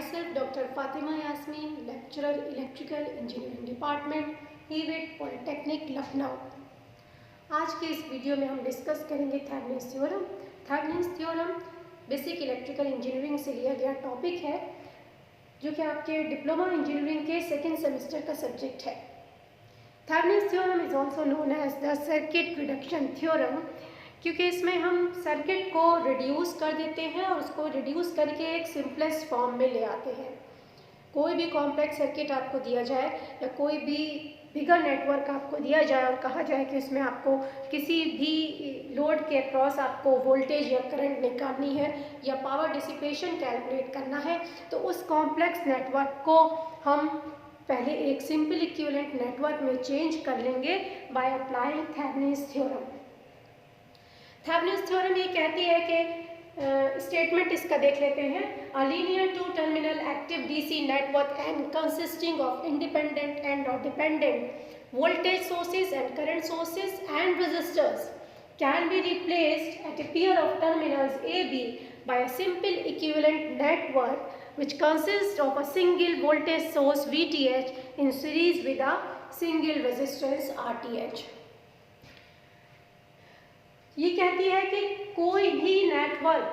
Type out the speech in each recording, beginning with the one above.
myself Dr. Fatima Yasmin, lecturer Electrical Engineering Department, EVIT Polytechnic Lucknow। आज के इस video में हम डिस्कस करेंगे Thevenin's theorem. Thevenin's theorem basic electrical engineering से लिया गया टॉपिक है, जो कि आपके डिप्लोमा इंजीनियरिंग के सेकेंड सेमेस्टर का सब्जेक्ट है। Thevenin's theorem is also known as the circuit reduction theorem, क्योंकि इसमें हम सर्किट को रिड्यूस कर देते हैं और उसको रिड्यूस करके एक सिंपलेस्ट फॉर्म में ले आते हैं। कोई भी कॉम्प्लेक्स सर्किट आपको दिया जाए या कोई भी बिगर नेटवर्क आपको दिया जाए और कहा जाए कि उसमें आपको किसी भी लोड के अक्रॉस आपको वोल्टेज या करंट निकालनी है या पावर डिसिपेशन कैलकुलेट करना है, तो उस कॉम्प्लेक्स नेटवर्क को हम पहले एक सिंपल इक्विवेलेंट नेटवर्क में चेंज कर लेंगे by applying Thevenin's theorem. Thevenin's theorem ये कहती है कि स्टेटमेंट इसका देख लेते हैं। A linear two terminal active DC network and consisting of independent and और dependent voltage sources and current sources and resistors can be replaced at a pair of terminals AB by a simple equivalent network which consists of a single voltage source VTH in series with a single resistance RTH। ये कहती है कि कोई भी network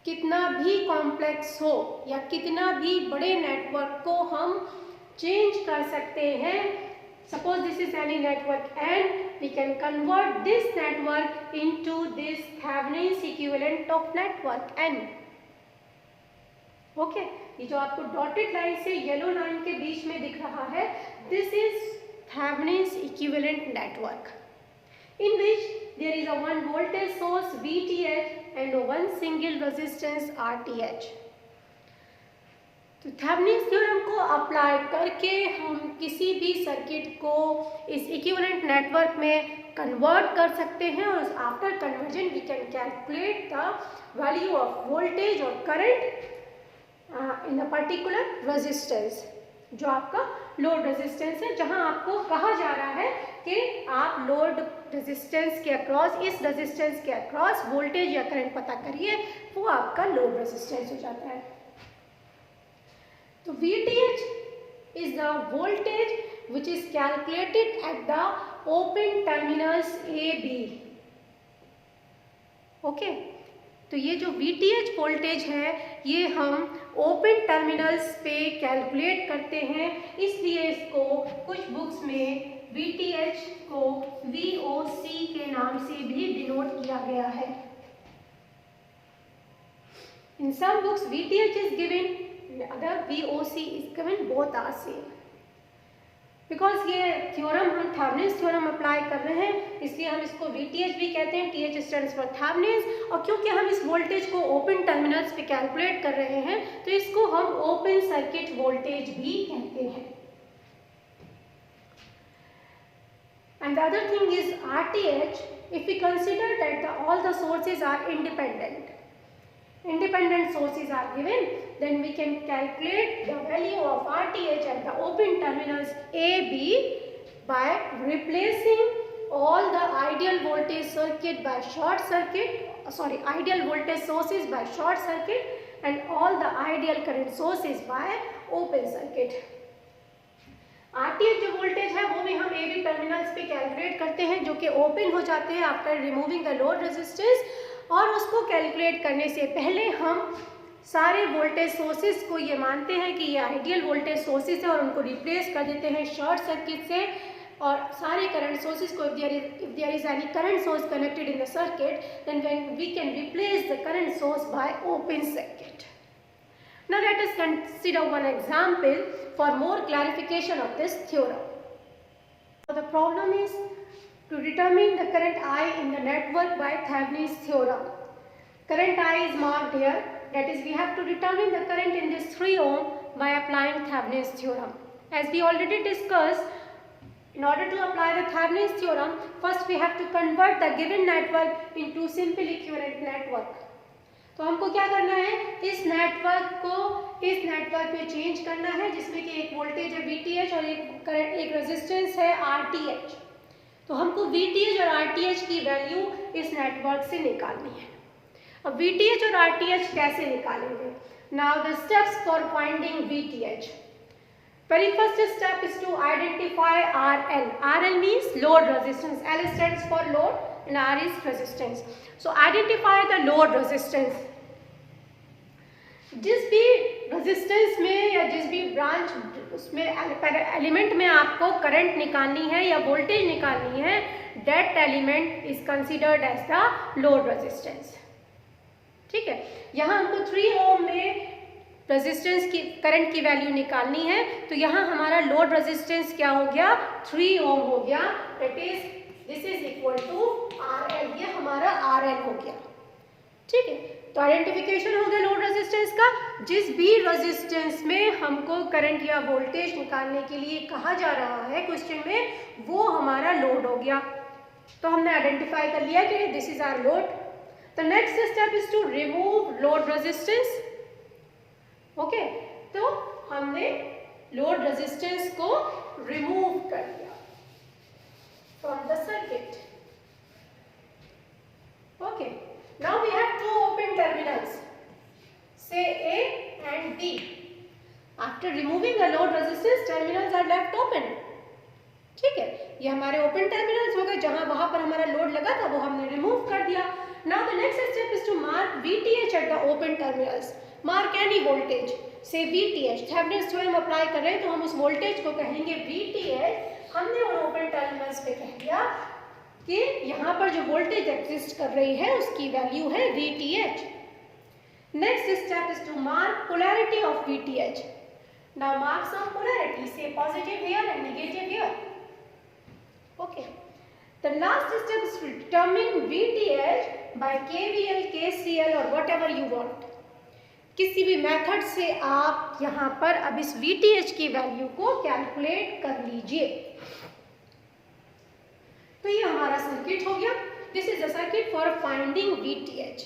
कितना भी complex हो या कितना भी बड़े नेटवर्क को हम चेंज कर सकते हैं। Suppose this is any network and we can convert this network into this Thevenin's equivalent of network N। Okay, ये जो आपको डॉटेड लाइन से येलो लाइन के बीच में दिख रहा है, this is Thevenin's equivalent network in which there is a one voltage source VTH and one single resistance RTH। तो थेवेनिन्स थ्योरम को अप्लाई करके हम किसी भी सर्किट को इस इक्विवेलेंट नेटवर्क में कन्वर्ट कर सकते हैं और after conversion we can calculate the value of voltage और current in the particular resistance, जो आपका लोड रेजिस्टेंस है, जहां आपको कहा जा रहा है कि आप लोड रेजिस्टेंस के अक्रॉस, इस रेजिस्टेंस के अक्रॉस वोल्टेज या करंट पता करिए, वो आपका लोड रेजिस्टेंस हो जाता है। तो VTH is the voltage which is calculated at the open terminals AB। Okay, तो ये जो VTH वोल्टेज है ये हम ओपन टर्मिनल्स पे कैलकुलेट करते हैं, इसलिए इसको कुछ बुक्स में VTH को VOC के नाम से भी डिनोट किया गया है। In some books VTH is given, other VOC is given, both are same। Because ये थ्योरम हम थेवेनिन्स थ्योरम अप्लाई कर रहे हैं, इसलिए हम इसको VTH भी कहते हैं। TH स्टैंड्स फॉर थेवेनिन्स, और क्योंकि हम इस वोल्टेज को ओपन टर्मिनल्स पे कैलकुलेट कर रहे हैं तो इसको हम ओपन सर्किट वोल्टेज भी कहते हैं। And the other thing is RTH, if we consider that all the sources are independent sources are given, then we can calculate the value of RTH at the open terminals AB by replacing all the ideal voltage circuit by ideal voltage sources by short circuit and all the ideal current sources by open circuit। RTH जो voltage है वो भी हम AB terminals पे calculate करते हैं, जो कि ओपन हो जाते हैं after removing the load resistance, और उसको कैलकुलेट करने से पहले हम सारे वोल्टेज सोर्सेज को ये मानते हैं कि ये आइडियल वोल्टेज सोर्सेज है और उनको रिप्लेस कर देते हैं शॉर्ट सर्किट से, और सारे करंट सोर्सेज को if there is any current source connected in the circuit, then we can replace the current source by open circuit। Now let us consider one example for more clarification of this theorem। So the problem is to determine the current I in the network by Thevenin's theorem। Current I is marked here, that is we have to determine the current in this 3 ohm by applying Thevenin's theorem। As we already discussed, in order to apply the Thevenin's theorem, first we have to convert the given network into simple equivalent network। तो हमको क्या करना है, इस network को इस network में change करना है, जिसमें कि एक वोल्टेज है VTH और एक रेजिस्टेंस है RTH। तो हमको VTH और RTH की वैल्यू इस नेटवर्क से निकालनी है। अब VTH और RTH कैसे निकालेंगे? Now the steps for finding VTH. Very first step is to identify RL. RL means load resistance. L stands for load and R is resistance. So identify the load resistance. जिस भी resistance में या जिस भी branch उसमें element में आपको current निकालनी है या वोल्टेज निकालनी है, that element is considered as the load resistance. ठीक है, यहाँ हमको 3 ओम में रेजिस्टेंस की करंट की वैल्यू निकालनी है, तो यहाँ हमारा लोड रेजिस्टेंस क्या हो गया, 3 ओम हो गया। That is this is equal to RL, ये हमारा RL हो गया। ठीक है, तो आइडेंटिफिकेशन हो गया लोड रेजिस्टेंस का। जिस भी रेजिस्टेंस में हमको करंट या वोल्टेज निकालने के लिए कहा जा रहा है क्वेश्चन में, वो हमारा लोड हो गया। तो हमने आइडेंटिफाई कर लिया कि this is our load. The next step is to remove load resistance. Okay, तो हमने लोड रेजिस्टेंस को रिमूव कर दिया from the circuit. Okay, now we have 2 open terminals, say A and B. After removing the load resistance, terminals are left open. ठीक है, ये हमारे open terminals हो गए, जहां वहां पर हमारा लोड लगा था वो हमने रिमूव कर दिया। Now the next step is to mark VTH at the open terminals. Mark any voltage, say VTH. Thevenin's theorem apply कर रहे हैं तो हम उस वोल्टेज को कहेंगे VTH। हमने उन ओपन टर्मिनल्स पे कह दिया कि यहाँ पर जो वोल्टेज एग्जिस्ट कर रही है उसकी वैल्यू है VTH। Next step is to mark polarity of VTH। Now mark some polarity, say positive here and negative here. Okay, the last step is to determine VTH by KVL, KCL और whatever you want. किसी भी method से आप यहाँ पर अब इस VTH की वैल्यू को कैलकुलेट कर लीजिए। तो ये हमारा सर्किट हो गया। This is the circuit for finding VTH।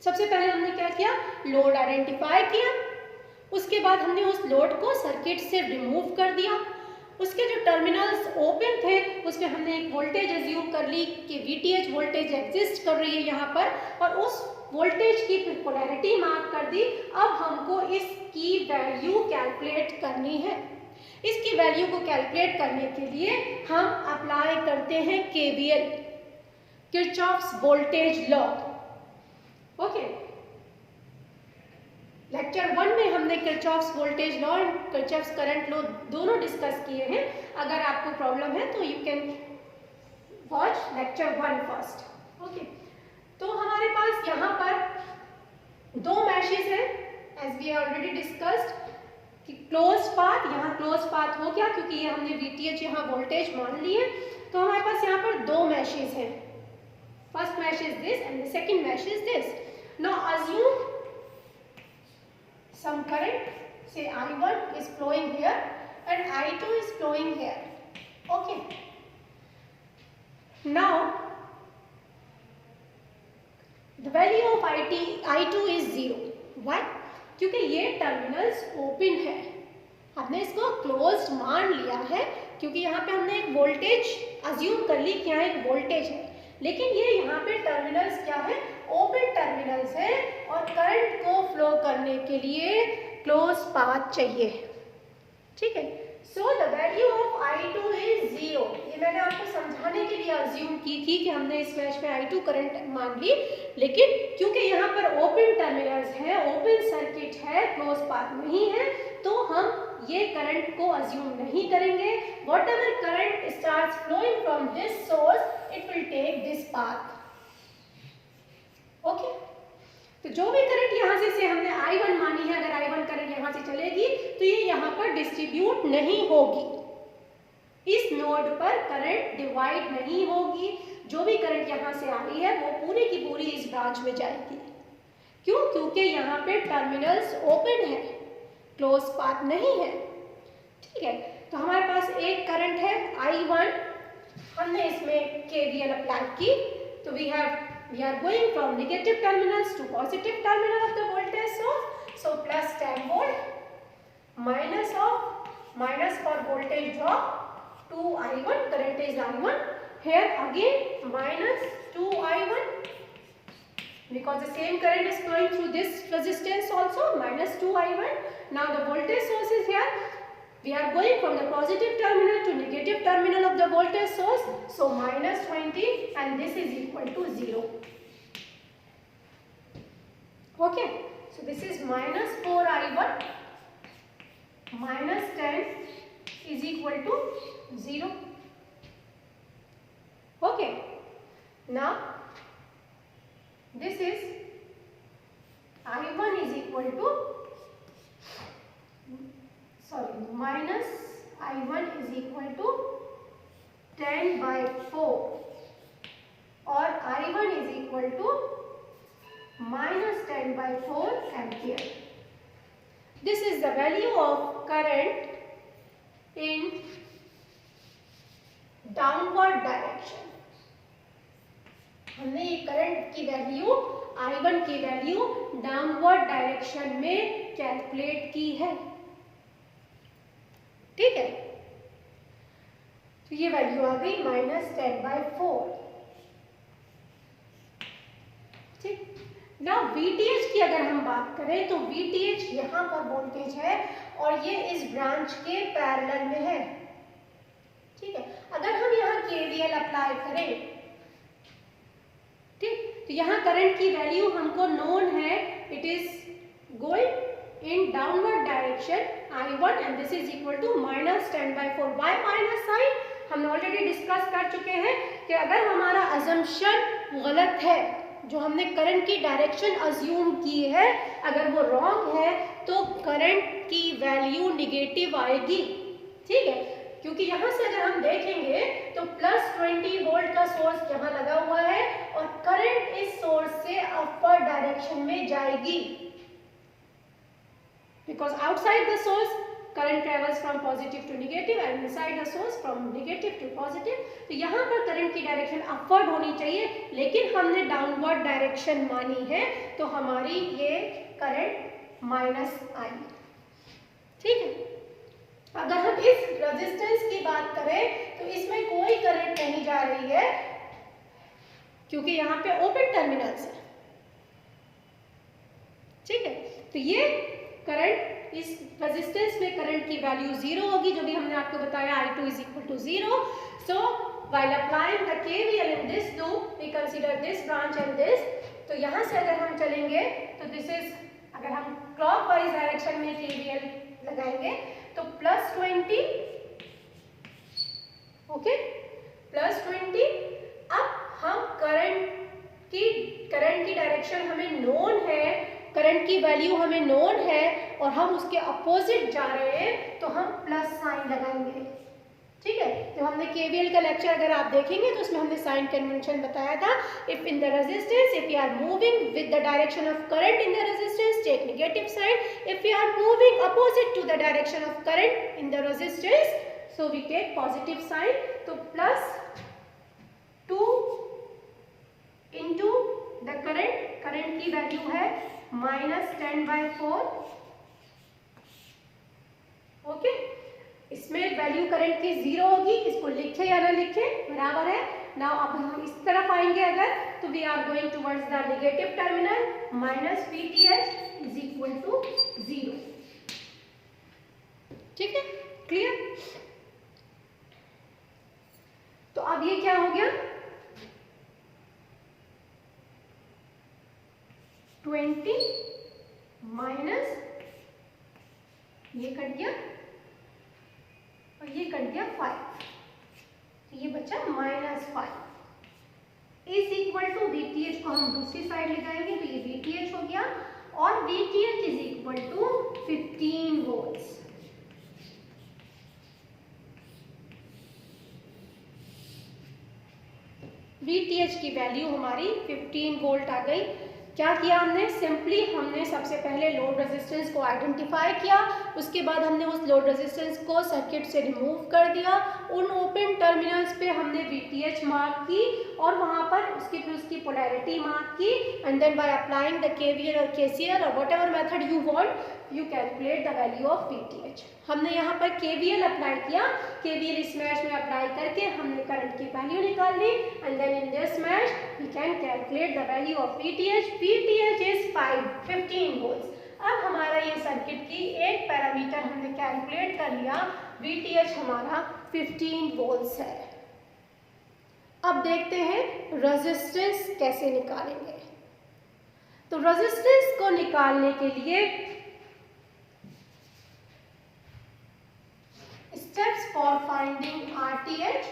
सबसे पहले हमने क्या किया, लोड आइडेंटिफाई किया, उसके बाद हमने उस लोड को सर्किट से रिमूव कर दिया। उसके जो टर्मिनल्स ओपन थे उसमें हमने एक वोल्टेज अज्यूम कर ली कि VTH वोल्टेज एग्जिस्ट कर रही है यहाँ पर, और उस वोल्टेज की फिर पोलैरिटी मार्क कर दी। अब हमको इसकी वैल्यू कैलकुलेट करनी है। इसकी वैल्यू को कैलकुलेट करने के लिए हम अप्लाई करते हैं KVL, Kirchhoff's voltage law. Okay, lecture 1 में हमने किरचॉफ्स वोल्टेज लॉ और किरचॉफ्स करंट लॉ दोनों डिस्कस किए हैं। अगर आपको प्रॉब्लम है तो you can watch lecture 1 first. Okay, तो हमारे पास यहाँ पर 2 मैशेस हैं, एज वी ऑलरेडी डिस्कस्ड कि क्लोज पाथ, यहाँ क्लोज पाथ हो गया क्योंकि ये हमने VTH यहाँ वोल्टेज मान लिए। तो हमारे पास यहाँ पर 2 मैशेस हैं। First mesh is this and the second mesh is this. Now assume some current, say I1 is flowing here and I2 is flowing here. Okay, now the value of I2 is 0. Why? क्योंकि ये terminals open है, हमने इसको closed मान लिया है क्योंकि यहाँ पे हमने एक वोल्टेज अज्यूम कर ली कि यहाँ एक वोल्टेज है, लेकिन ये यहाँ पे टर्मिनल्स क्या है, ओपन टर्मिनल्स है और करंट को फ्लो करने के लिए क्लोज पाथ चाहिए। ठीक है, so the value of I2 is 0। ये मैंने आपको समझाने के लिए अज्यूम की थी कि हमने इस मैच में I2 करंट मान ली, लेकिन क्योंकि यहाँ पर ओपन टर्मिनल्स है, ओपन सर्किट है, क्लोज पाथ नहीं है, तो हम ये करंट को अज्यूम नहीं करेंगे। Whatever current starts flowing from this source, it will take this path. Okay, तो जो भी करंट यहाँ से हमने I1 मानी है, अगर I1 करंट यहाँ से चलेगी तो ये यहाँ पर डिस्ट्रीब्यूट नहीं होगी, इस नोड पर करंट डिवाइड नहीं होगी। जो भी करंट यहाँ से आ रही है वो पूरी की पूरी इस ब्रांच में जाएगी। क्यों? क्योंकि यहाँ पे टर्मिनल्स ओपन है, क्लोज पाथ नहीं है। ठीक है, तो हमारे पास एक करंट है I1, हमने इसमें KVL अप्लाई की, तो we are going from negative terminals to positive terminal of the voltage source. So plus 10 volt, minus for voltage drop 2I1, current is I1. Here again minus 2I1 because the same current is flowing through this resistance also, minus 2I1. Now the voltage source is here. We are going from the positive terminal to negative terminal of the voltage source. So minus 20 and this is equal to 0. Okay. So this is minus 4I1 minus 10 is equal to 0. Okay. Now this is I1 is equal to minus I1 is equal to 10 by 4 or I1 is equal to minus 10 by 4 ampere. This is the value of current in downward direction. हमने ये current की value I1 की value downward direction में calculate की है. ठीक है. तो ये वैल्यू आ गई माइनस 10 by 4. ठीक. नाउ VTH की अगर हम बात करें तो VTH यहाँ पर वोल्टेज है और ये इस ब्रांच के पैरेलल में है. ठीक है. अगर हम यहाँ KVL अप्लाई करें, ठीक, तो यहाँ करंट की वैल्यू हमको नोन है. It is going in downward direction I1 and this is equal to minus 10 by 4. Why minus sign हमने ऑलरेडी डिस्कस कर चुके हैं कि अगर हमारा अजम्पशन गलत है, जो हमने करंट की डायरेक्शन अज्यूम की है, अगर वो रॉन्ग है तो करंट की वैल्यू निगेटिव आएगी. ठीक है. क्योंकि यहाँ से अगर हम देखेंगे तो प्लस 20 वोल्ट का सोर्स यहाँ लगा हुआ है और करंट इस सोर्स से अपर डायरेक्शन में जाएगी. Because outside the source current travels from positive to negative and inside the source from negative to positive. तो यहाँ पर करंट की डायरेक्शन अपवर्ड होनी चाहिए, लेकिन हमने डाउनवर्ड डायरेक्शन मानी है तो हमारी ये करंट माइनस आई. ठीक है. अगर हम इस रेजिस्टेंस की बात करें तो इसमें कोई करंट नहीं जा रही है क्योंकि यहाँ पे ओपन टर्मिनल्स है. ठीक है. तो ये करंट इस रेजिस्टेंस में करंट की वैल्यू 0 होगी, जो भी हमने आपको बताया I2 is equal to 0. So while applying the KVL in this loop, we consider this branch and this. तो यहाँ से अगर हम चलेंगे तो this is, अगर हम क्लॉकवाइज डायरेक्शन में KVL लगाएंगे तो प्लस 20, ओके, प्लस 20. अब हम करंट की डायरेक्शन हमें नोन है, करंट की वैल्यू हमें नोन है और हम उसके अपोजिट जा रहे हैं तो हम प्लस साइन लगाएंगे. ठीक है. तो हमने KVL का लेक्चर अगर आप देखेंगे तो उसमें हमने साइन कन्वेंशन बताया था. If in the resistance, if you are moving with the direction of current in the resistance, take negative sign. If you are moving opposite to the direction of current in the resistance, so we take positive sign. तो plus 2 into the current की value है minus 10 by 4. Okay. इसमें value current की 0 होगी, इसको लिखे या ना लिखे बराबर है. नाउ अब हम इस तरफ आएंगे अगर, तो we are going towards the negative terminal. Minus VTH is equal to 0. ठीक है. क्लियर. तो अब ये क्या हो गया, 20 माइनस ये कट गया और ये कट गया 5, तो ये बचा minus 5 is equal to VTH को हम दूसरी साइड लगाएंगे तो ये VTH हो गया और VTH is equal to 15 volts. VTH की वैल्यू हमारी 15 वोल्ट आ गई. क्या किया हमने, सिंपली हमने सबसे पहले लोड रेजिस्टेंस को आइडेंटिफाई किया, उसके बाद हमने उस लोड रेजिस्टेंस को सर्किट से रिमूव कर दिया उन ओपन टर्मिनल्स पे हमने VTH मार्क की और वहाँ पर उसकी पोलैरिटी मार्क की, and then by applying the KVL और KCL और whatever method you want you calculate the value of VTH। हमने यहाँ पर KVL अप्लाई किया, KVL इस मैश में अप्लाई करके हमने करंट की वैल्यू निकाल ली, and then in this mesh we can calculate the value of VTH। VTH is 15 volts. अब हमारा ये सर्किट की एक पैरामीटर हमने कैलकुलेट कर लिया, VTH हमारा 15 वोल्ट्स है। अब देखते हैं रेजिस्टेंस कैसे निकालेंगे। तो रेजिस्टेंस को निकालने के लिए steps for finding RTH,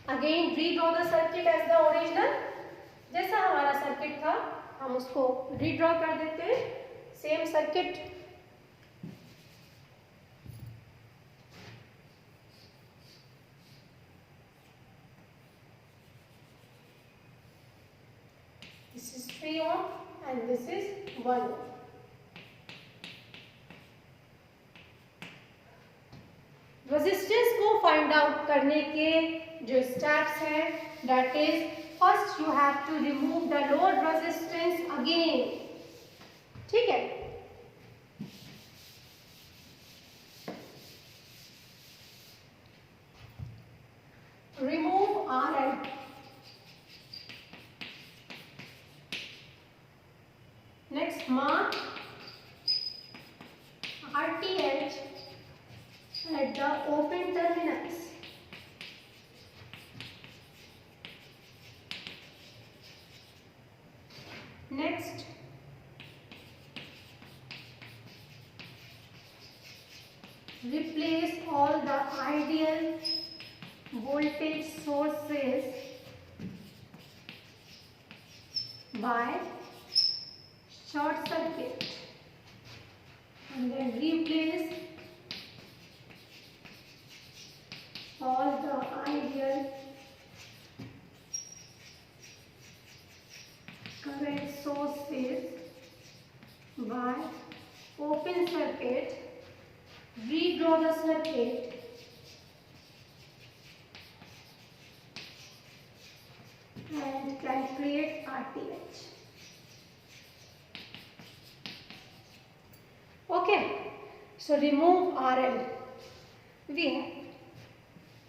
again redraw the circuit as the original. जैसा हमारा सर्किट था हम उसको रीड्रॉ कर देते हैं, same circuit. This is 3 ohm and this is 1 ohm। Resistance को फाइंड आउट करने के जो स्टेप्स हैं, that is first you have to remove the load resistance again. ठीक है, remove RL। Next mark RTH at the open terminals। Next, replace all the ideal voltage sources by short circuit, and then replace all the ideal current sources by open circuit, redraw the circuit and calculate RTH. Okay, so remove RL. We have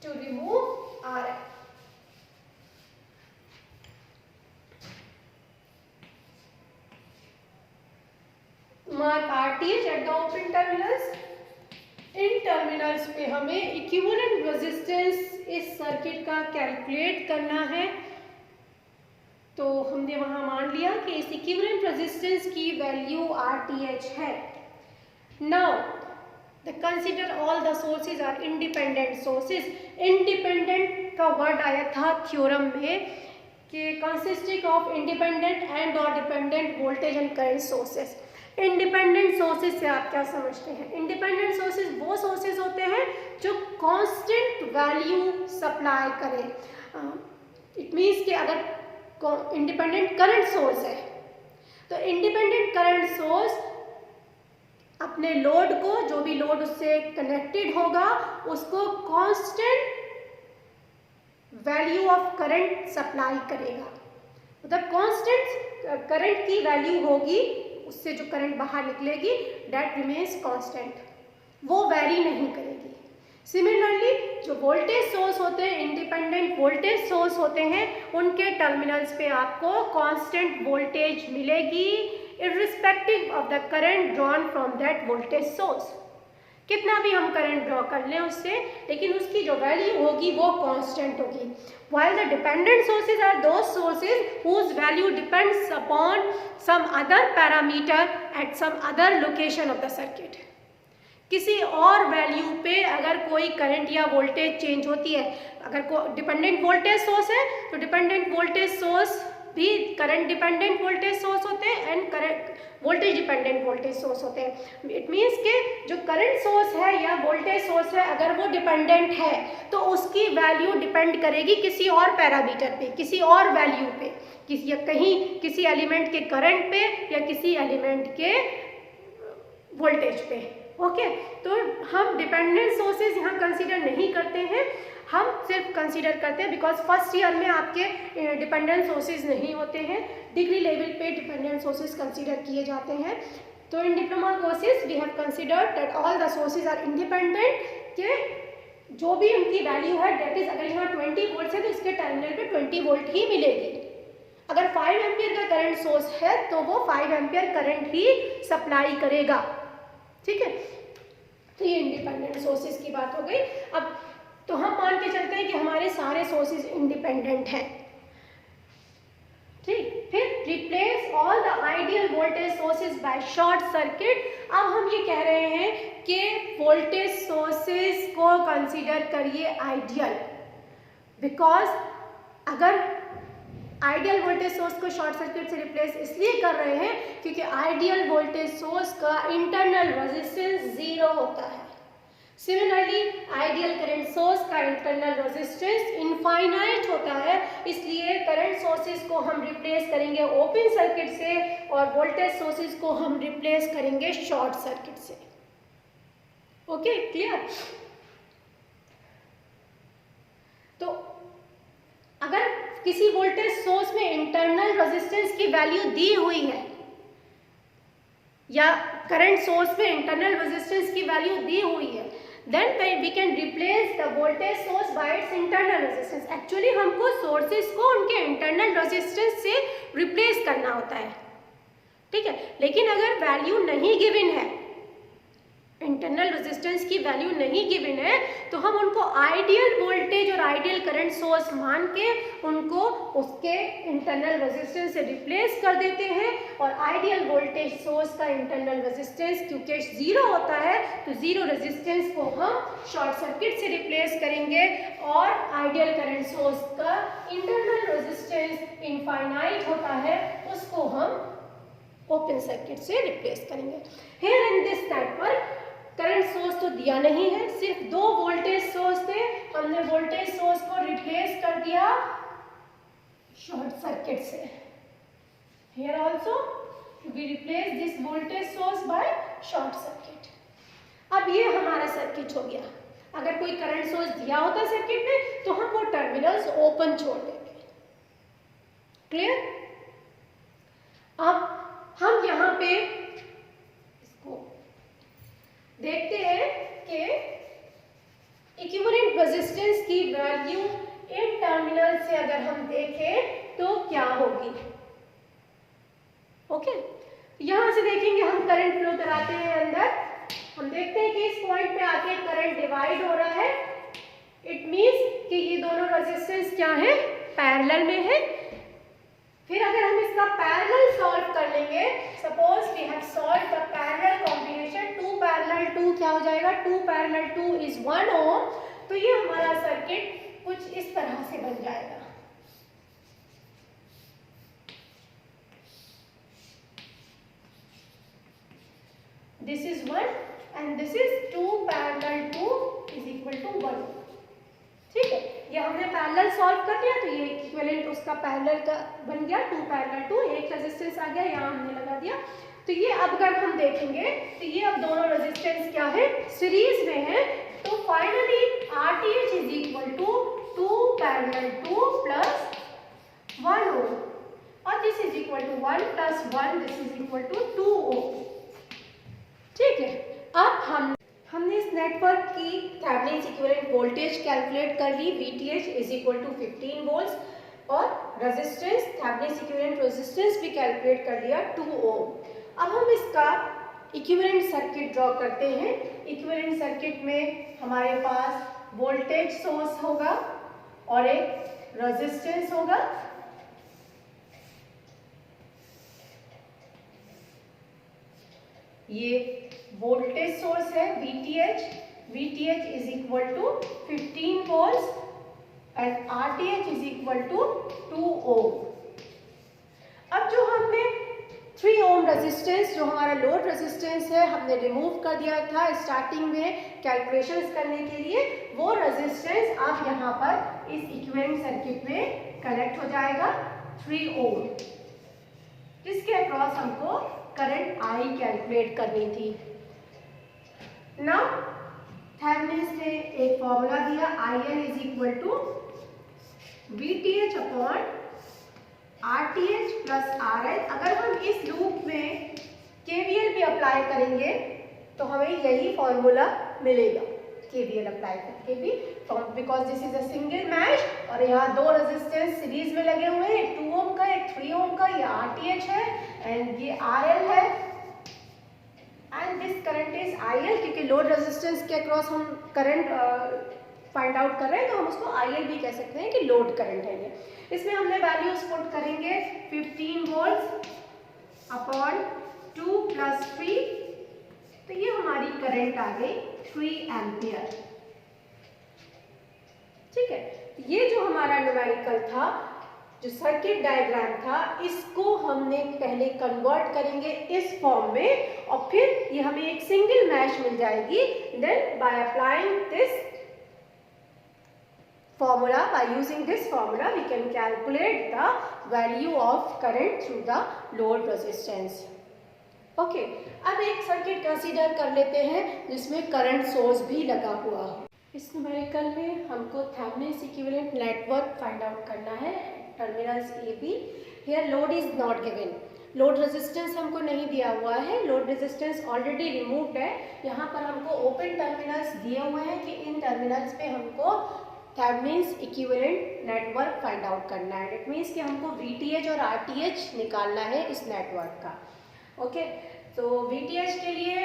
to remove RL. Mark RTH at the open terminals। इन terminals पे हमें equivalent resistance इस circuit का calculate करना है। तो हमने वहां मान लिया कि इस इक्विवेलेंट रेजिस्टेंस की वैल्यू RTH है। Now consider all the sources are independent sources. Independent का वर्ड आया था थ्योरम में कि कंसिस्टिंग ऑफ इंडिपेंडेंट एंड और dependent voltage and current sources. Independent sources से आप क्या समझते हैं? इंडिपेंडेंट सोर्सेज वो सोर्सेज होते हैं जो कांस्टेंट वैल्यू सप्लाई करें। इट मीन्स कि अगर इंडिपेंडेंट करंट सोर्स है तो इंडिपेंडेंट करंट सोर्स अपने लोड को, जो भी लोड उससे कनेक्टेड होगा, उसको constant value of current supply करेगा। मतलब कांस्टेंट करंट की वैल्यू होगी, उससे जो करंट बाहर निकलेगी दैट रिमेन्स कांस्टेंट, वो वैरी नहीं करेगी। सिमिलरली जो वोल्टेज सोर्स होते हैं, इंडिपेंडेंट वोल्टेज सोर्स होते हैं, उनके टर्मिनल्स पे आपको कांस्टेंट वोल्टेज मिलेगी irrespective of the current drawn from that voltage source. कितना भी हम करंट ड्रॉ कर लें उससे, लेकिन उसकी जो वैल्यू होगी वो कांस्टेंट होगी। While the dependent sources are those sources whose value depends upon some other parameter at some other location of the circuit। किसी और वैल्यू पे अगर कोई करंट या वोल्टेज चेंज होती है, अगर कोई डिपेंडेंट वोल्टेज सोर्स है तो डिपेंडेंट वोल्टेज सोर्स भी करंट डिपेंडेंट वोल्टेज सोर्स होते हैं and current voltage dependent voltage source होते हैं। इट मीन्स कि जो करंट सोर्स है या वोल्टेज सोर्स है, अगर वो डिपेंडेंट है तो उसकी वैल्यू डिपेंड करेगी किसी और पैरामीटर पे, किसी और वैल्यू पे, किसी या कहीं किसी एलिमेंट के करंट पे या किसी एलिमेंट के वोल्टेज पे। ओके, तो हम डिपेंडेंट सोर्सेज यहाँ कंसीडर नहीं करते हैं, हम सिर्फ कंसीडर करते हैं बिकॉज फर्स्ट ईयर में आपके डिपेंडेंट सोर्सेज नहीं होते हैं, डिग्री लेवल पे डिपेंडेंट सोर्सेज कंसीडर किए जाते हैं। तो इन diploma courses we have considered that all the sources are independent, के जो भी उनकी वैल्यू है दैट इज, अगर यहाँ 20 वोल्ट है तो इसके टर्मिनल पे 20 वोल्ट ही मिलेगी। अगर 5 एम्पियर का करंट सोर्स है तो वो 5 एम्पियर करंट ही सप्लाई करेगा, ठीक है। तो ये इंडिपेंडेंट सोर्सेज की बात हो गई। अब तो हम मान के चलते हैं कि हमारे सारे सोर्सेज इंडिपेंडेंट हैं, ठीक। फिर replace all the ideal voltage sources by short circuit. अब हम ये कह रहे हैं कि वोल्टेज सोर्सेज को कंसीडर करिए आइडियल, बिकॉज अगर आइडियल वोल्टेज सोर्स को शॉर्ट सर्किट से रिप्लेस इसलिए कर रहे हैं क्योंकि आइडियल वोल्टेज सोर्स का इंटरनल रेजिस्टेंस 0 होता है। सिमिलरली आइडियल करंट सोर्स का इंटरनल रेजिस्टेंस इनफाइनाइट होता है, इसलिए करंट सोर्सेज को हम रिप्लेस करेंगे ओपन सर्किट से और वोल्टेज सोर्सेज को हम रिप्लेस करेंगे शॉर्ट सर्किट से। Okay, clear. तो अगर किसी वोल्टेज सोर्स में इंटरनल रेजिस्टेंस की वैल्यू दी हुई है या करंट सोर्स में इंटरनल रेजिस्टेंस की वैल्यू दी हुई है, then we can replace the voltage source by its internal resistance। Actually हमको सोर्सेज को उनके इंटरनल रेजिस्टेंस से रिप्लेस करना होता है, ठीक है। लेकिन अगर वैल्यू नहीं गिवन है, इंटरनल रेजिस्टेंस की वैल्यू नहीं गिवन है, तो हम उनको आइडियल वोल्टेज और आइडियल करंट सोर्स मान के उनको उसके इंटरनल रेजिस्टेंस से रिप्लेस कर देते हैं। और आइडियल वोल्टेज सोर्स का इंटरनल रेजिस्टेंस क्योंकि 0 होता है तो 0 रेजिस्टेंस को हम शॉर्ट सर्किट से रिप्लेस करेंगे और आइडियल करंट सोर्स का इंटरनल रेजिस्टेंस इनफाइनाइट होता है, उसको हम ओपन सर्किट से रिप्लेस करेंगे। Here in this network current source तो दिया नहीं है, सिर्फ 2 वोल्टेज सोर्स थे, हमने वोल्टेज सोर्स को रिप्लेस कर दिया शॉर्ट सर्किट से। Here also we replace this voltage source by short circuit. अब ये हमारा सर्किट हो गया। अगर कोई करंट सोर्स दिया होता सर्किट में तो हम वो टर्मिनल्स ओपन छोड़ देंगे, क्लियर। अब हम यहाँ पे इसको देखते हैं कि इक्विवेलेंट रेजिस्टेंस की वैल्यू इन टर्मिनल से अगर हम देखें तो क्या होगी। ओके, यहां से देखेंगे हम करंट फ्लो कराते हैं अंदर, हम देखते हैं कि इस पॉइंट पे आके करंट डिवाइड हो रहा है। इट मींस कि ये दोनों रेजिस्टेंस क्या है, पैरेलल में है। फिर अगर हम इसका पैरेलल सॉल्व कर लेंगे, suppose we have solve the parallel combination 2 parallel 2 क्या हो जाएगा, 2 पैरेलल 2 इज 1 ओम। तो ये हमारा सर्किट कुछ इस तरह से बन जाएगा। This is 1 and this is 2 parallel 2 is equal to 1, ठीक है। ये हमने पैरेलल सॉल्व कर लिया तो ये इक्विवेलेंट उसका पैरेलल का बन गया 2 पैरेलल 2, एक रेजिस्टेंस आ गया, यहाँ हमने लगा दिया। तो ये अब अगर हम देखेंगे तो ये अब दोनों रेजिस्टेंस क्या है, सीरीज में है। तो finally RTH is equal to 2 parallel 2 plus 1 ohm और this is equal to 1 plus 1, this is equal to 2 ohm, ठीक है। अब हमने इस नेटवर्क की थेवेनिन इक्विवेलेंट वोल्टेज कैलकुलेट कर ली, VTH is equal to 15 volts, और रेजिस्टेंस थेवेनिन इक्विवेलेंट रेजिस्टेंस भी कैलकुलेट कर लिया 2 ओम। अब हम इसका इक्विवेलेंट सर्किट ड्रॉ करते हैं। इक्विवेलेंट सर्किट में हमारे पास वोल्टेज सोर्स होगा और एक रेजिस्टेंस होगा। ये वोल्टेज सोर्स है VTH is equal to 15 volts and RTH is equal to 2 ohm. अब जो हमने 3 ओम रेजिस्टेंस, जो हमारा लोड रेजिस्टेंस है, हमने रिमूव कर दिया था स्टार्टिंग में कैलकुलेशंस करने के लिए, वो रेजिस्टेंस अब यहाँ पर इस इक्विवेलेंट सर्किट में कनेक्ट हो जाएगा 3 ओम, जिसके अक्रॉस हमको करंट I कैलकुलेट करनी थी। नाउ थेवेनिन्स ने एक फॉर्मूला दिया, IL is equal to VTH upon RTH plus RL। अगर हम इस लूप में KVL भी अप्लाई करेंगे तो हमें यही फॉर्मूला मिलेगा, KVL अप्लाई करके भी, because this is a single mesh और यहाँ दो रेजिस्टेंस सीरीज में लगे हुए हैं, एक 2 ओम का एक 3 ओम का, ये RTH है एंड ये RL है and this current is IL। क्योंकि लोड रेजिस्टेंस के अक्रॉस हम करंट फाइंड आउट कर रहे हैं तो हम उसको IL भी कह सकते हैं कि लोड करंट है ये। इसमें हमने वैल्यूज पुट करेंगे 15 वोल्ट अपॉन 2 प्लस 3, तो ये हमारी करंट आ गई 3 एम्पियर। ठीक है, ये जो हमारा न्यूमेरिकल था, जो सर्किट डायग्राम था, इसको हमने पहले कन्वर्ट करेंगे इस फॉर्म में और फिर ये हमें एक सिंगल मैश मिल जाएगी। Then by applying this formula, by using this formula we can calculate the value of current through the load resistance. Okay, अब एक सर्किट कंसीडर कर लेते हैं जिसमें करंट सोर्स भी लगा हुआ हो। इस न्यूमेरिकल में हमको Thevenin's equivalent network find out करना है, terminals A B. Here load is not given, load resistance हमको नहीं दिया हुआ है, लोड रेजिस्टेंस ऑलरेडी रिमूव्ड है। यहाँ पर हमको ओपन टर्मिनल्स दिए हुए हैं कि इन टर्मिनल्स पे हमको Thevenin's equivalent network find out करना है। इट मीन्स कि हमको VTH और RTH निकालना है इस नेटवर्क का। ओके, तो VTH के लिए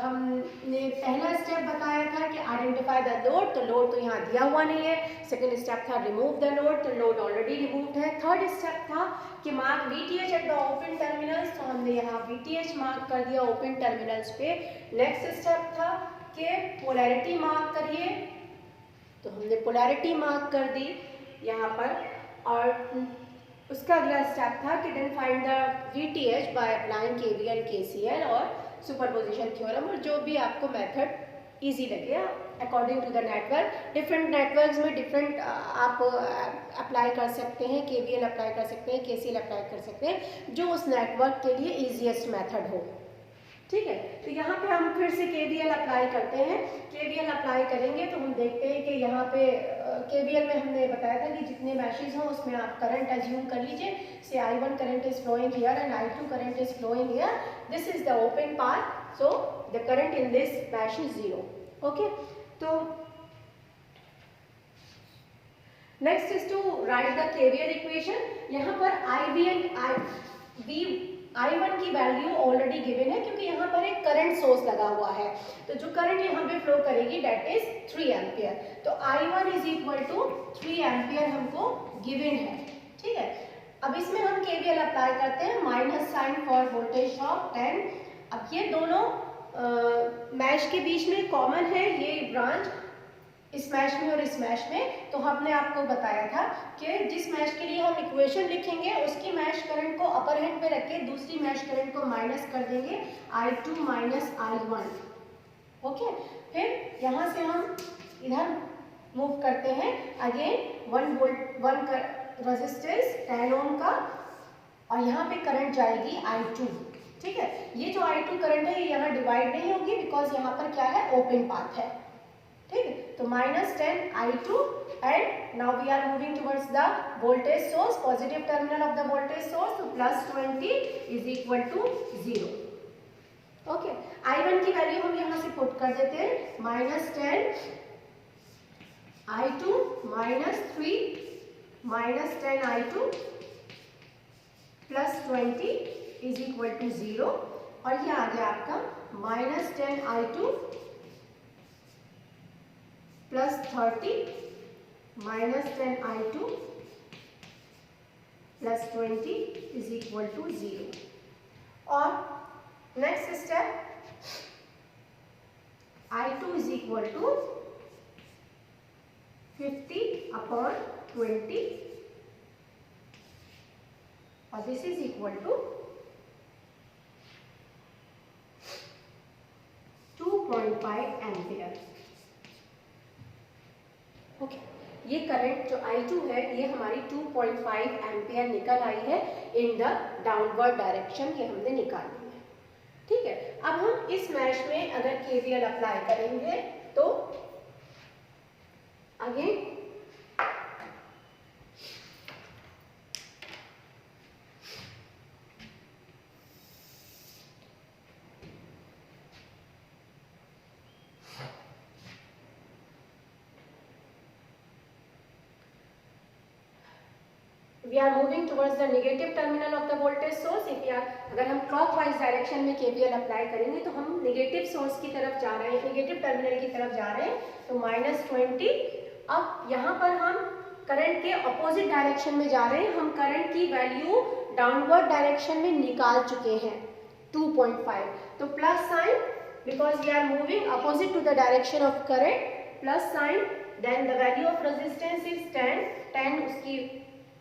हमने पहला स्टेप बताया था कि आइडेंटिफाई द लोड, तो लोड तो यहाँ दिया हुआ नहीं है। सेकेंड स्टेप था रिमूव द लोड, तो लोड ऑलरेडी रिमूव्ड है। थर्ड स्टेप था कि mark VTH at the open terminals, तो हमने यहाँ VTH मार्क कर दिया ओपन टर्मिनल्स पे। नेक्स्ट स्टेप था कि पोलैरिटी मार्क करिए, तो हमने पोलैरिटी मार्क कर दी यहाँ पर। और उसका अगला स्टेप था कि then find the VTH by applying KVL KCL और सुपरपोजिशन थ्योरम, और जो भी आपको मेथड इजी लगे according to the network. Different networks में डिफरेंट आप अप्लाई कर सकते हैं, KVL अप्लाई कर सकते हैं, KCL अप्लाई कर सकते हैं, जो उस नेटवर्क के लिए ईजीएस्ट मेथड हो। ठीक है, तो यहाँ पे हम फिर से KVL अप्लाई करते हैं। KVL अप्लाई करेंगे तो हम देखते हैं कि यहाँ पे KVL में हमने बताया था कि जितने मैशेज हों उसमें आप करंट अज्यूम कर लीजिए। Say I1 current is flowing here and I2 current is flowing here. This is the open path, so the current in this mesh is 0। Okay, तो next is to write the KVL equation. यहाँ पर IV and I1 की value already given है क्योंकि यहाँ पर एक current source लगा हुआ है, तो जो करंट यहाँ पे फ्लो करेगी डेट इज 3 एम्पियर। तो I1 is equal to 3 ampere हमको गिवन है। ठीक है, अब इसमें हम KVL अप्लाई करते हैं, minus sign for voltage drop 10। अब ये दोनों मैश के बीच में कॉमन है, ये ब्रांच इस मैश में और इस मैश में। तो हमने आपको बताया था कि जिस मैश के लिए हम इक्वेशन लिखेंगे उसकी मैश करंट को अपर हैंड पे रख के दूसरी मैश करंट को माइनस कर देंगे, I2 माइनस I1। ओके, फिर यहाँ से हम इधर मूव करते हैं, अगेन 1 वोल्ट 1 रेजिस्टेंस 10 ओम का, और यहाँ पे करंट जाएगी I2। ठीक है, ये जो I2 करंट है ये यहाँ डिवाइड नहीं होगी बिकॉज यहाँ पर क्या है, ओपन पाथ है। ठीक है, तो minus 10 I2 and now we are moving towards the voltage source, positive terminal of the voltage source, तो plus 20 is equal to 0। Okay, I1 की वैल्यू हम यहाँ से पुट कर देते हैं, minus 10 I2 minus 3 minus 10 I2 plus 20 is equal to 0, और ये आ गया आपका minus 10 I2 plus 30 minus 10 I2 plus 20 is equal to 0। और next step, I2 is equal to 50 upon 20 और this is equal to 2.5 ampere. Okay, ये current जो I2 है ये हमारी 2.5 एम्पियर निकल आई है इन द डाउनवर्ड डायरेक्शन, ये हमने निकाली है। ठीक है, अब हम इस मैश में अगर KVL अप्लाई करेंगे तो again we are moving towards the negative terminal of the voltage source. if we are अगर हम clockwise डायरेक्शन में KVL अप्लाई करेंगे तो हम नेगेटिव सोर्स की तरफ जा रहे हैं, नेगेटिव टर्मिनल की तरफ जा रहे हैं, तो -20। अब यहाँ पर हम करंट के अपोजिट डायरेक्शन में जा रहे हैं, हम करंट की वैल्यू डाउनवर्ड डायरेक्शन में निकाल चुके हैं 2.5, तो plus sign because we are moving opposite to the direction of current, plus sign, then the value of resistance is 10 उसकी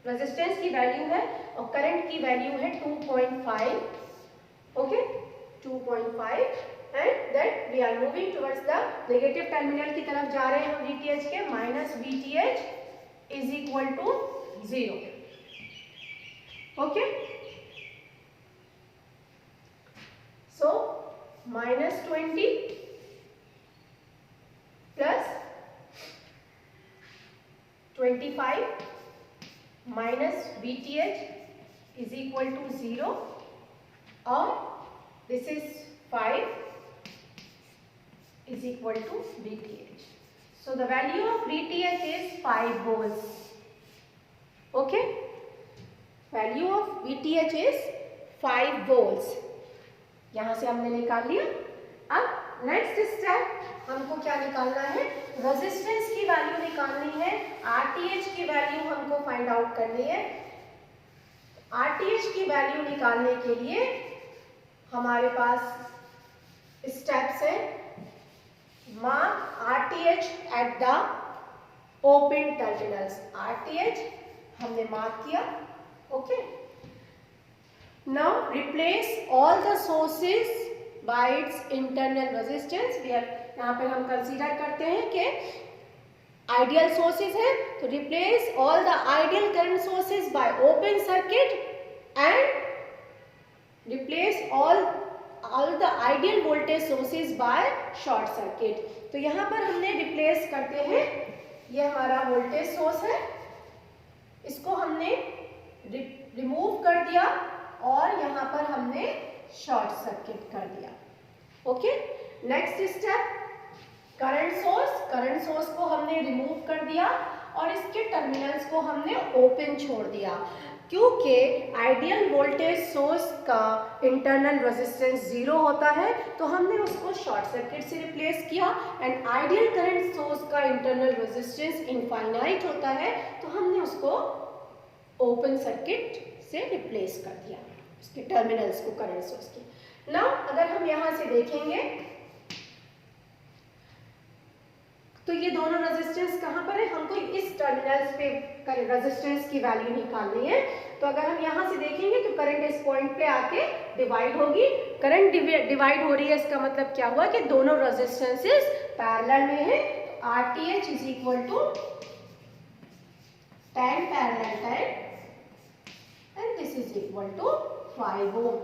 रेजिस्टेंस की वैल्यू है और करंट की वैल्यू है 2.5, okay 2.5, and that we are moving towards the negative terminal की तरफ जा रहे हैं हम VTH के, minus VTH is equal to 0, okay. So -20 plus 25 minus VTH is equal to 0, or this is 5 is equal to VTH. So the value of VTH is 5 volts. Okay? Value of VTH is 5 volts. यहाँ से हमने निकाल लिया। अब next step हमको क्या निकालना है, रेजिस्टेंस की वैल्यू निकालनी है, RTH की वैल्यू हमको फाइंड आउट करनी है। RTH की वैल्यू निकालने के लिए हमारे पास स्टेप्स है, mark RTH at the open terminals, RTH हमने मार्क किया, okay. Now replace all the sources by its internal resistance। यहाँ पर हम कंसीडर करते हैं कि आइडियल सोर्सेज है, तो replace all the ideal current sources by open circuit and replace all the ideal voltage sources by short circuit. तो यहाँ पर हमने रिप्लेस करते हैं, ये हमारा वोल्टेज सोर्स है, इसको हमने रिमूव कर दिया और यहाँ पर हमने शॉर्ट सर्किट कर दिया, okay. Next step, current source को हमने रिमूव कर दिया और इसके टर्मिनल्स को हमने ओपन छोड़ दिया, क्योंकि आइडियल वोल्टेज सोर्स का इंटरनल रेजिस्टेंस 0 होता है, तो हमने उसको शॉर्ट सर्किट से रिप्लेस किया, एंड आइडियल करंट सोर्स का इंटरनल रेजिस्टेंस इनफाइनाइट होता है, तो हमने उसको ओपन सर्किट से रिप्लेस कर दिया, उसके टर्मिनल्स को करंट सोर्स के। नाउ अगर हम यहां से देखेंगे तो ये दोनों रेजिस्टेंस कहां पर है, हमको इस टर्मिनल्स पे रेजिस्टेंस की वैल्यू निकालनी है। तो अगर हम यहां से देखेंगे तो करंट इस पॉइंट पे आके डिवाइड होगी, करंट डिवाइड हो रही है, इसका मतलब क्या हुआ कि दोनों रेजिस्टेंसेस पैरेलल में है। तो RTH is equal to 10 parallel 10 and this is equal to 5 ohm,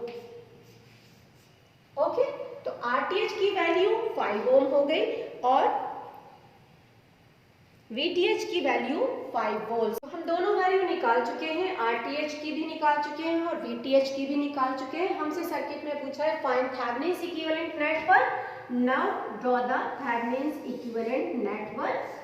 okay. तो RTH की वैल्यू 5 ओम हो गई और VTH की वैल्यू 5 वोल्ट। तो हम दोनों वैल्यू निकाल चुके हैं, RTH की भी निकाल चुके हैं और VTH की भी निकाल चुके हैं। हमसे सर्किट में पूछा है find Thevenin's equivalent network. Now draw the Thevenin's equivalent network.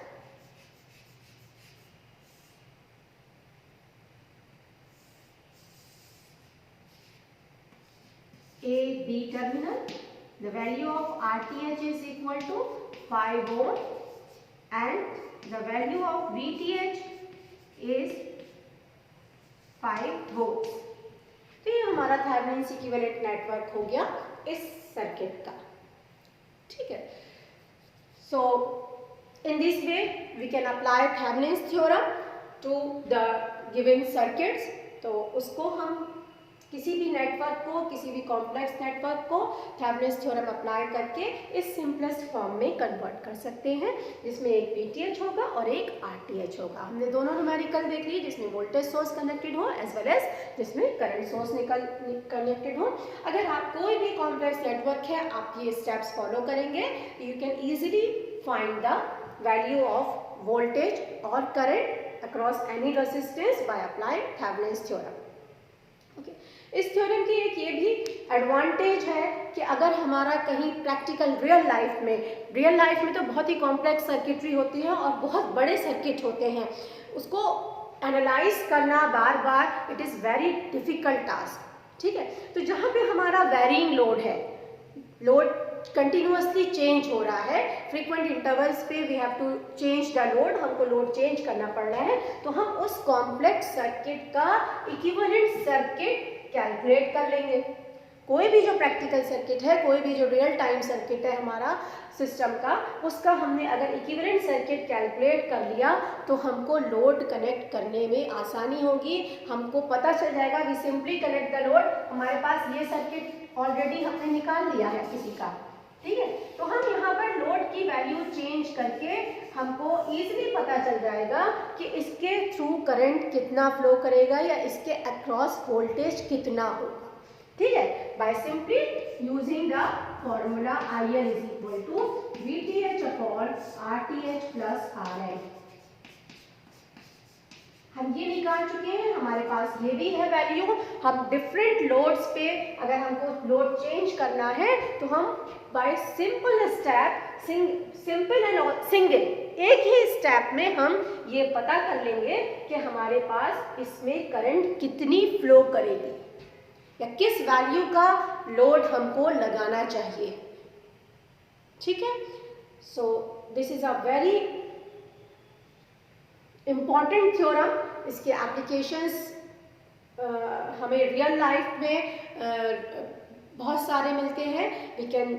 A B terminal, the value of RTH is equal to 5 ohm and the value of VTH is 5 volts। तो ये हमारा थेवेनिन्स इक्विवेलेंट नेटवर्क हो गया इस circuit का, ठीक है। So in this way we can apply Thevenin's theorem to the given circuits. तो उसको हम किसी भी नेटवर्क को, किसी भी कॉम्प्लेक्स नेटवर्क को थेवेनिन्स थ्योरम अप्लाई करके इस सिंपलेस्ट फॉर्म में कन्वर्ट कर सकते हैं, जिसमें एक VTH होगा और एक RTH होगा। हमने दोनों न्यूमेरिकल देख ली, जिसमें वोल्टेज सोर्स कनेक्टेड हो एज वेल एज जिसमें करंट सोर्स कनेक्टेड हो। अगर आप कोई भी कॉम्प्लेक्स नेटवर्क है, आप ये स्टेप्स फॉलो करेंगे, you can easily find the value of voltage और current across any resistance by applying Thevenin's theorem. Okay. इस थ्योरम की एक ये भी एडवांटेज है कि अगर हमारा कहीं प्रैक्टिकल रियल लाइफ में तो बहुत ही कॉम्प्लेक्स सर्किटरी होती है और बहुत बड़े सर्किट होते हैं, उसको एनालाइज करना बार बार it is very difficult task, ठीक है। तो जहाँ पे हमारा वेरिंग लोड है, लोड कंटिन्यूसली चेंज हो रहा है, फ्रीक्वेंट इंटरवल्स पे we have to change the load, हमको लोड चेंज करना पड़ रहा है, तो हम उस कॉम्प्लेक्स सर्किट का इक्विवेलेंट सर्किट कैलकुलेट कर लेंगे। कोई भी जो प्रैक्टिकल सर्किट है, कोई भी जो रियल टाइम सर्किट है हमारा सिस्टम का, उसका हमने अगर इक्विवेलेंट सर्किट कैलकुलेट कर लिया तो हमको लोड कनेक्ट करने में आसानी होगी। हमको पता चल जाएगा, we simply connect the load, हमारे पास ये सर्किट ऑलरेडी हमने निकाल लिया है किसी का, ठीक है। तो हम यहाँ पर लोड की वैल्यू चेंज करके हमको इजीली पता चल जाएगा कि इसके थ्रू करंट कितना फ्लो करेगा या इसके अक्रॉस वोल्टेज कितना होगा, ठीक है, by simply using the formula IL is equal to VTH upon RTH plus RL। हम ये निकाल चुके हैं, हमारे पास ये भी है वैल्यू। हम डिफरेंट लोड्स पे अगर हमको लोड चेंज करना है तो हम bye simple step, simple and single, एक ही स्टेप में हम ये पता कर लेंगे कि हमारे पास इसमें करंट कितनी फ्लो करेगी या किस वैल्यू का लोड हमको लगाना चाहिए, ठीक है। So this is a very important theorem. इसके एप्लीकेशंस हमें रियल लाइफ में बहुत सारे मिलते हैं। We can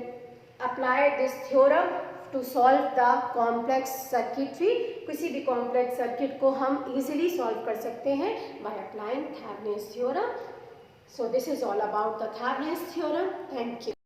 apply this theorem to solve the complex circuitry. किसी भी कॉम्प्लेक्स सर्किट को हम इजीली सॉल्व कर सकते हैं bye applying Thevenin's theorem. So this is all about the Thevenin's theorem. Thank you.